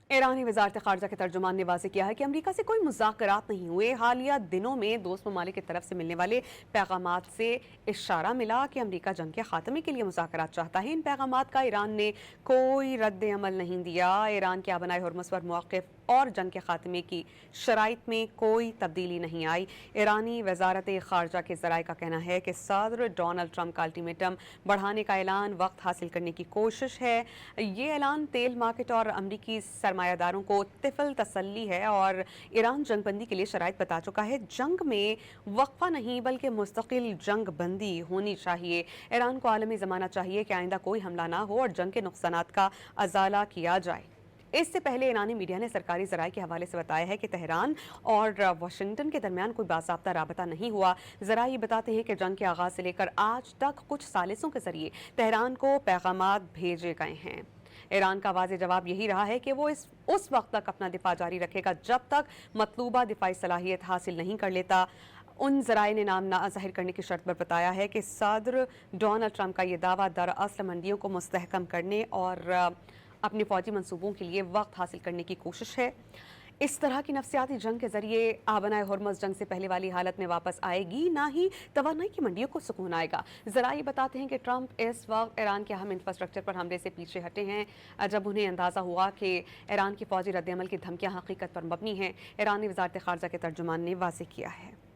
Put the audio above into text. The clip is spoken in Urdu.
ایرانی وزارت خارجہ کے ترجمان نے واضح کیا ہے کہ امریکہ سے کوئی مذاکرات نہیں ہوئے۔ حالیہ دنوں میں دوست ممالک کی طرف سے ملنے والے پیغامات سے اشارہ ملا کہ امریکہ جنگ کے خاتمے کے لیے مذاکرات چاہتا ہے۔ ان پیغامات کا ایران نے کوئی رد عمل نہیں دیا۔ ایران کے آبنائے ہرمز پر موقف اور جنگ کے خاتمے کی شرائط میں کوئی تبدیلی نہیں آئی۔ ایرانی وزارت خارجہ کے ذرائع کا کہنا ہے کہ صدر ڈونلڈ ٹرمپ کا الٹیمیٹم بڑھانے کا اعلان وقت حاصل کرنے کی کوشش ہے۔ یہ اعلان تیل مارکیٹ اور امریکی سرمایہ داروں کو طفل تسلی ہے اور ایران جنگ بندی کے لیے شرائط بتا چکا ہے۔ جنگ میں وقفہ نہیں بلکہ مستقل جنگ بندی ہونی چاہیے۔ ایران کو عالمی زمانہ چاہیے کہ آئندہ کوئی حملہ نہ ہو اور جنگ کے نقصانات کا ازالہ کیا جائے۔ اس سے پہلے ایرانی میڈیا نے سرکاری ذرائع کے حوالے سے بتایا ہے کہ تہران اور واشنگٹن کے درمیان کوئی باضابطہ رابطہ نہیں ہوا۔ ذرائع یہ بتاتے ہیں کہ جنگ کے آغاز سے لے کر آج تک کچھ ثالثوں کے ذریعے تہران کو پیغامات بھیجے گئے ہیں۔ ایران کا واضح جواب یہی رہا ہے کہ وہ اس وقت تک اپنا دفاع جاری رکھے گا جب تک مطلوبہ دفاعی صلاحیت حاصل نہیں کر لیتا۔ ان ذرائع نے نام نہ ظاہر کرنے کی شرط پر بتایا ہے کہ صدر ڈونلڈ ٹرمپ کا یہ دعویٰ دراصل منڈیوں کو مستحکم کرنے اور اپنے فوجی منصوبوں کے لیے وقت حاصل کرنے کی کوشش ہے۔ اس طرح کی نفسیاتی جنگ کے ذریعے آبنائے ہرمز جنگ سے پہلے والی حالت میں واپس آئے گی، نہ ہی توانائی کی منڈیوں کو سکون آئے گا۔ ذرائع بتاتے ہیں کہ ٹرمپ اس وقت ایران کے اہم انفراسٹرکچر پر حملے سے پیچھے ہٹے ہیں جب انہیں اندازہ ہوا کہ ایران کی فوجی رد عمل کی دھمکیاں حقیقت پر مبنی ہیں۔ ایرانی وزارت خارجہ کے ترجمان نے واضح کیا ہے۔